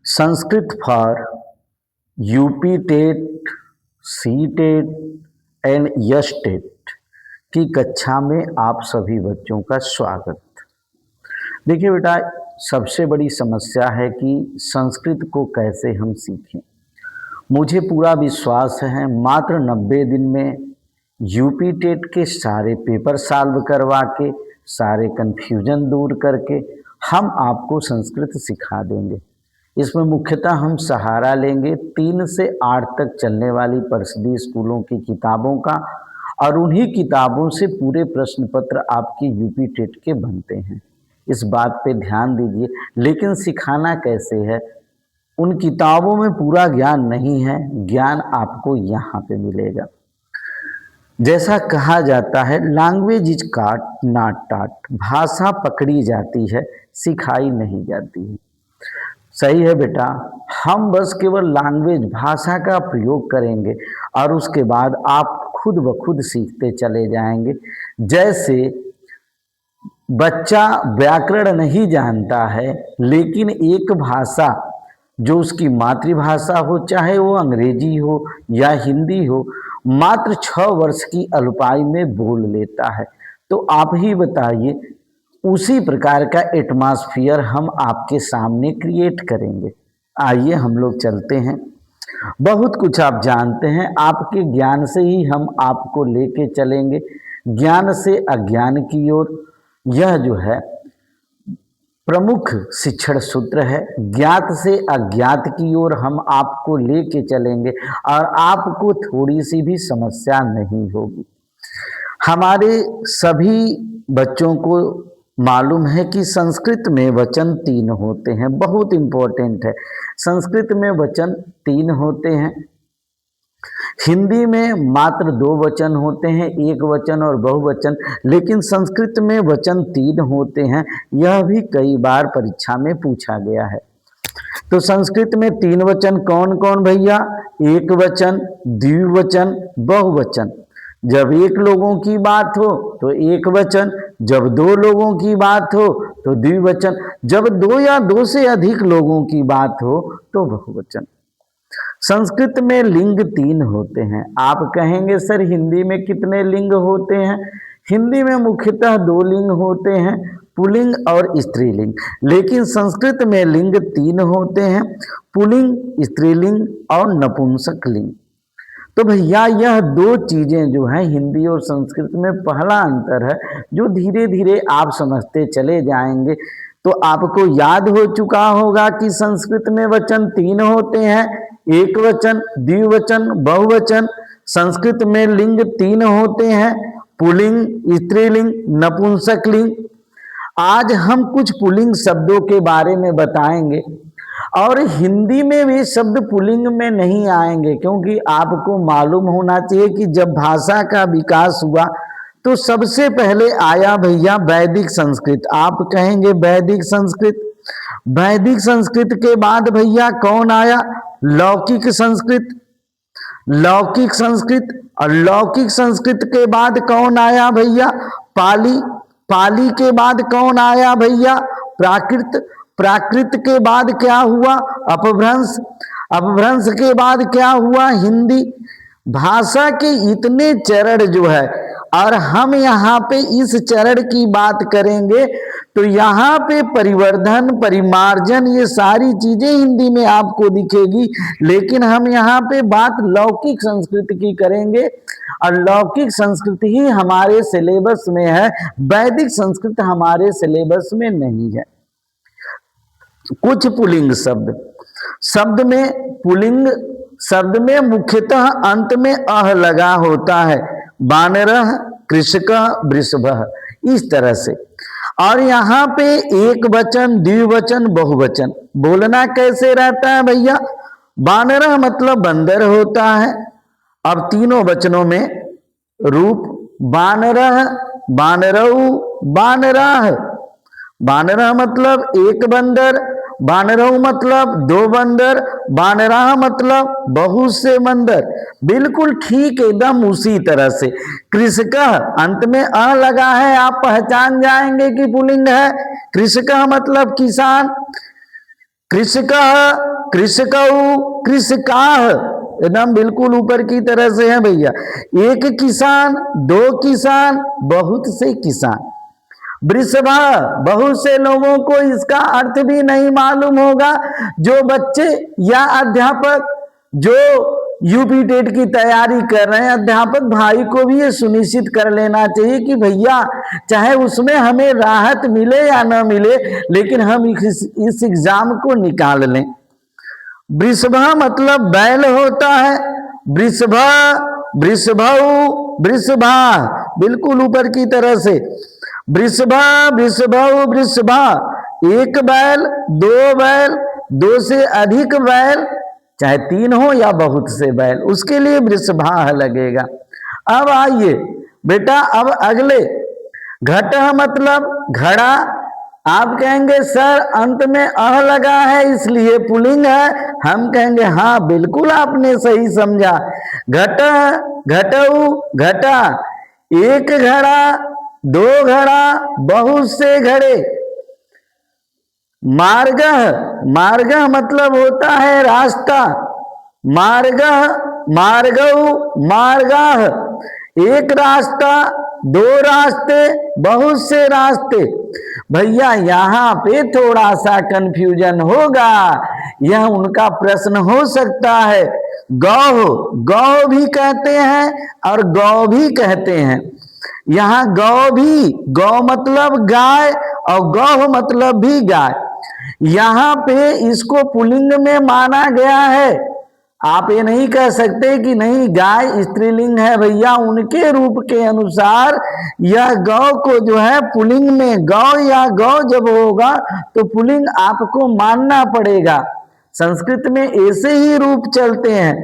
Sanskrit for UP TET, C TET and यश TET की कक्षा में आप सभी बच्चों का स्वागत। देखिए बेटा, सबसे बड़ी समस्या है कि संस्कृत को कैसे हम सीखें। मुझे पूरा विश्वास है मात्र 90 दिन में यूपी टेट के सारे पेपर सॉल्व करवा के, सारे कन्फ्यूजन दूर करके हम आपको संस्कृत सिखा देंगे। इसमें मुख्यतः हम सहारा लेंगे 3 से 8 तक चलने वाली परिषदीय स्कूलों की किताबों का, और उन्हीं किताबों से पूरे प्रश्न पत्र आपके यूपी टेट के बनते हैं। इस बात पे ध्यान दीजिए। लेकिन सिखाना कैसे है? उन किताबों में पूरा ज्ञान नहीं है, ज्ञान आपको यहाँ पे मिलेगा। जैसा कहा जाता है, लैंग्वेज इज काट नॉट टॉट। भाषा पकड़ी जाती है, सिखाई नहीं जाती है। सही है बेटा, हम बस केवल लैंग्वेज भाषा का प्रयोग करेंगे और उसके बाद आप खुद ब खुद सीखते चले जाएंगे। जैसे बच्चा व्याकरण नहीं जानता है, लेकिन एक भाषा जो उसकी मातृभाषा हो, चाहे वो अंग्रेजी हो या हिंदी हो, मात्र 6 वर्ष की अल्पायु में बोल लेता है। तो आप ही बताइए, उसी प्रकार का एटमॉस्फेयर हम आपके सामने क्रिएट करेंगे। आइए हम लोग चलते हैं। बहुत कुछ आप जानते हैं, आपके ज्ञान से ही हम आपको लेके चलेंगे, ज्ञान से अज्ञान की ओर। यह जो है प्रमुख शिक्षण सूत्र है। ज्ञात से अज्ञात की ओर हम आपको लेके चलेंगे और आपको थोड़ी सी भी समस्या नहीं होगी। हमारे सभी बच्चों को मालूम है कि संस्कृत में वचन 3 होते हैं। बहुत इंपॉर्टेंट है, संस्कृत में वचन 3 होते हैं। हिंदी में मात्र 2 वचन होते हैं, एक वचन और बहुवचन, लेकिन संस्कृत में वचन 3 होते हैं। यह भी कई बार परीक्षा में पूछा गया है। तो संस्कृत में 3 वचन कौन कौन भैया? एक वचन, द्विवचन, बहुवचन। जब एक लोगों की बात हो तो एक वचन, जब 2 लोगों की बात हो तो द्विवचन, जब 2 या 2 से अधिक लोगों की बात हो तो बहुवचन। संस्कृत में लिंग 3 होते हैं। आप कहेंगे सर हिंदी में कितने लिंग होते हैं? हिंदी में मुख्यतः 2 लिंग होते हैं, पुल्लिंग और स्त्रीलिंग। लेकिन संस्कृत में लिंग 3 होते हैं, पुल्लिंग, स्त्रीलिंग और नपुंसकलिंग। तो भैया यह 2 चीजें जो हैं हिंदी और संस्कृत में पहला अंतर है, जो धीरे धीरे आप समझते चले जाएंगे। तो आपको याद हो चुका होगा कि संस्कृत में वचन 3 होते हैं, एक वचन, द्विवचन, बहुवचन। संस्कृत में लिंग 3 होते हैं, पुल्लिंग, स्त्रीलिंग, नपुंसकलिंग। आज हम कुछ पुल्लिंग शब्दों के बारे में बताएंगे, और हिंदी में भी शब्द पुल्लिंग में नहीं आएंगे, क्योंकि आपको मालूम होना चाहिए कि जब भाषा का विकास हुआ तो सबसे पहले आया भैया वैदिक संस्कृत। आप कहेंगे वैदिक संस्कृत। वैदिक संस्कृत के बाद भैया कौन आया? लौकिक संस्कृत। लौकिक संस्कृत, और लौकिक संस्कृत के बाद कौन आया भैया? पाली। पाली के बाद कौन आया भैया? प्राकृत। प्राकृत के बाद क्या हुआ? अपभ्रंश। अपभ्रंश के बाद क्या हुआ? हिंदी। भाषा के इतने चरण जो है, और हम यहाँ पे इस चरण की बात करेंगे तो यहाँ पे परिवर्धन, परिमार्जन, ये सारी चीजें हिंदी में आपको दिखेगी। लेकिन हम यहाँ पे बात लौकिक संस्कृति की करेंगे, और लौकिक संस्कृति ही हमारे सिलेबस में है, वैदिक संस्कृत हमारे सिलेबस में नहीं है। कुछ पुल्लिंग शब्द, शब्द में पुल्लिंग शब्द में मुख्यतः अंत में अह लगा होता है। बानरः, कृषकः, वृषभः, इस तरह से। और यहाँ पे एक वचन, द्विवचन, बहुवचन। बोलना कैसे रहता है भैया? बानरः मतलब बंदर होता है। अब तीनों वचनों में रूप, बानरः, बानरऊ, बानराः। बानरः मतलब एक बंदर, बानरऊ मतलब 2 बंदर, बानराः मतलब बहुत से बंदर। बिल्कुल ठीक एकदम उसी तरह से। कृषकः अंत में अ लगा है, आप पहचान जाएंगे कि पुल्लिंग है। कृषकः मतलब किसान। कृषकः, कृषकौ, कृषकाः, एकदम बिल्कुल ऊपर की तरह से है भैया। एक किसान, दो किसान, बहुत से किसान। वृषभा, बहुत से लोगों को इसका अर्थ भी नहीं मालूम होगा। जो बच्चे या अध्यापक जो यूपी टेट की तैयारी कर रहे हैं, अध्यापक भाई को भी ये सुनिश्चित कर लेना चाहिए कि भैया चाहे उसमें हमें राहत मिले या ना मिले, लेकिन हम इस एग्जाम को निकाल लें। वृषभा मतलब बैल होता है। वृषभा, वृषभौ, वृषभा, बिल्कुल ऊपर की तरह से। वृषभा, वृषभौ, वृषभा, एक बैल, दो बैल, दो से अधिक बैल, चाहे तीन हो या बहुत से बैल, उसके लिए वृषभा लगेगा। अब आइए बेटा, अब अगले घटः मतलब घड़ा। आप कहेंगे सर अंत में अह लगा है इसलिए पुल्लिंग है। हम कहेंगे हाँ बिल्कुल आपने सही समझा। घटः, घटऊ, घटा, एक घड़ा, दो घड़ा, बहुत से घड़े। मार्गः, मार्गः मतलब होता है रास्ता। मार्गः, मार्गौ, मार्गाः, एक रास्ता, दो रास्ते, बहुत से रास्ते। भैया यहाँ पे थोड़ा सा कंफ्यूजन होगा, यह उनका प्रश्न हो सकता है। गौ, गौ भी कहते हैं और गौ भी कहते हैं। यहाँ गौ भी, गौ मतलब गाय और गौ मतलब भी गाय। यहाँ पे इसको पुल्लिंग में माना गया है। आप ये नहीं कह सकते कि नहीं गाय स्त्रीलिंग है। भैया उनके रूप के अनुसार यह गौ को जो है पुल्लिंग में, गौ या गौ जब होगा तो पुल्लिंग आपको मानना पड़ेगा। संस्कृत में ऐसे ही रूप चलते हैं।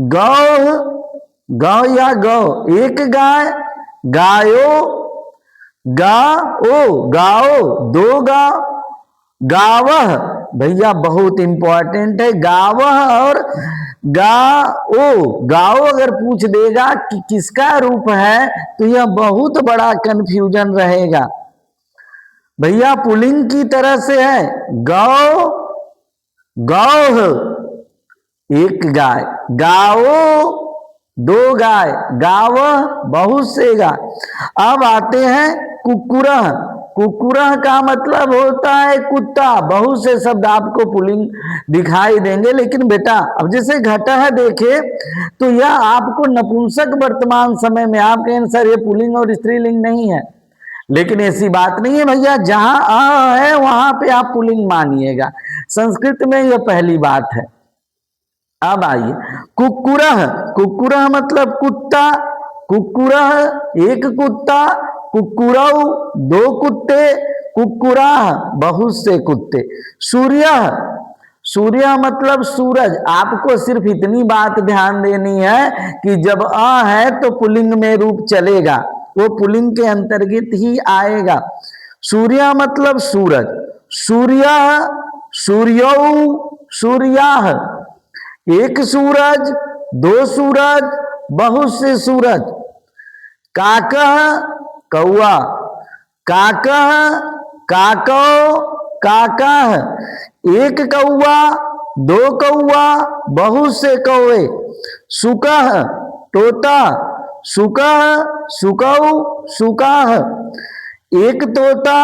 गौ, गौ या गौ, एक गाय, गायो, गाओ, गाओ, दो गाँव, गावह, भैया बहुत इंपॉर्टेंट है। गावह और गाओ, गाओ अगर पूछ देगा कि किसका रूप है तो यह बहुत बड़ा कंफ्यूजन रहेगा। भैया पुल्लिंग की तरह से है। गौ, गौह, एक गाय, गाओ, दो गाय, गावह, बहुत से गाय। अब आते हैं कुकुरह। कुकुरह का मतलब होता है कुत्ता। बहुत से शब्द आपको पुल्लिंग दिखाई देंगे, लेकिन बेटा अब जैसे घटः देखे तो यह आपको नपुंसक वर्तमान समय में, आप कहें सर ये पुल्लिंग और स्त्रीलिंग नहीं है, लेकिन ऐसी बात नहीं है भैया। जहां अ है वहां पे आप पुल्लिंग मानिएगा। संस्कृत में यह पहली बात है। अब आइए कुकुरह, कुकुरह मतलब कुत्ता। कुकुरह एक कुत्ता, कुकुरौ दो कुत्ते, कुकुराह बहुत से कुत्ते। सूर्य, सूर्य मतलब सूरज। आपको सिर्फ इतनी बात ध्यान देनी है कि जब अ है तो पुल्लिंग में रूप चलेगा, वो पुल्लिंग के अंतर्गत ही आएगा। सूर्य मतलब सूरज। सूर्य, सूर्यौ, सूर्याह, एक सूरज, दो सूरज, बहुत से सूरज। काकः, कौआ, काकः, काकौ, काकाह, एक कौआ, दो कौआ, बहुत से कौवे। सुकः, तोता, सुकः, सुकौ, सुकाह, एक तोता,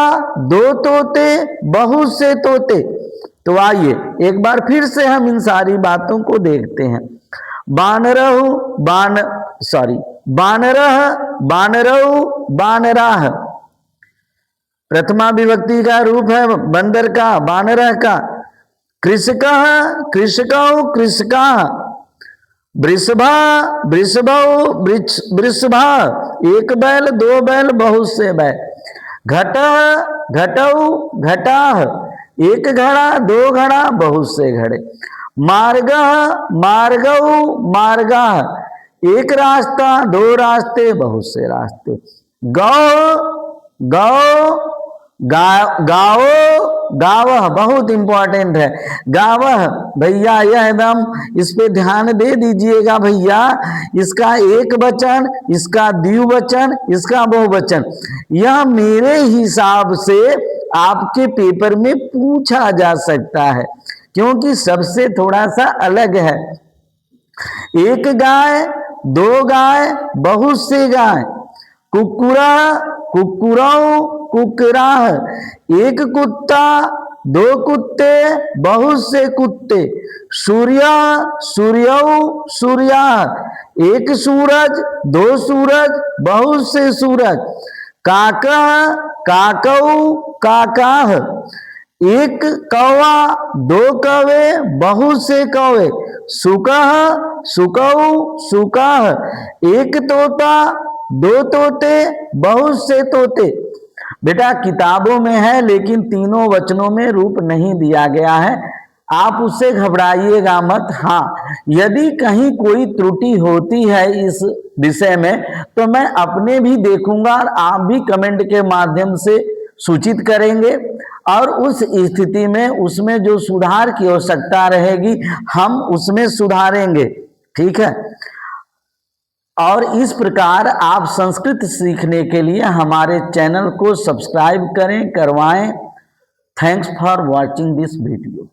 दो तोते, बहुत से तोते। तो आइए एक बार फिर से हम इन सारी बातों को देखते हैं। बानरहु, बानरह, बानरौ, बानराह, प्रथमा विभक्ति का रूप है बंदर का, बानरह का। कृषकः, कृषकौ, कृषकाः, वृषभा, वृषभौ, वृषभा, एक बैल, दो बैल, बहुत से बैल। घटः, घटौ, घटाः, एक घड़ा, दो घड़ा, बहुत से घड़े। मार्गः, मार्गौ, मार्गाः, एक रास्ता, दो रास्ते, बहुत से रास्ते। गौ, गौ, गाओ, गावह, बहुत इंपॉर्टेंट है। गावह भैया यह एकदम इस पे ध्यान दे दीजिएगा भैया। इसका एक वचन, इसका द्विवचन, इसका बहुवचन, यह मेरे हिसाब से आपके पेपर में पूछा जा सकता है, क्योंकि सबसे थोड़ा सा अलग है। एक गाय, दो गाय, बहुत से गाय, कुकुरा, कुकुरौ, कुकराह, एक कुत्ता, दो कुत्ते, बहुत से कुत्ते, सूर्य, सूर्यौ, सूर्याह, एक सूरज, दो सूरज, बहुत से सूरज, काका, काकौ, काकाह, एक कौवा, दो कौवे, बहुत से कौवे, सुकह, सुकौ, सुकाह, एक तोता, दो तोते, बहुत से तोते। बेटा किताबों में है लेकिन तीनों वचनों में रूप नहीं दिया गया है, आप उससे घबराइएगा मत। हाँ, यदि कहीं कोई त्रुटि होती है इस विषय में तो मैं अपने भी देखूंगा और आप भी कमेंट के माध्यम से सूचित करेंगे, और उस स्थिति में उसमें जो सुधार की आवश्यकता रहेगी हम उसमें सुधारेंगे। ठीक है, और इस प्रकार आप संस्कृत सीखने के लिए हमारे चैनल को सब्सक्राइब करें, करवाएं। Thanks for watching this video.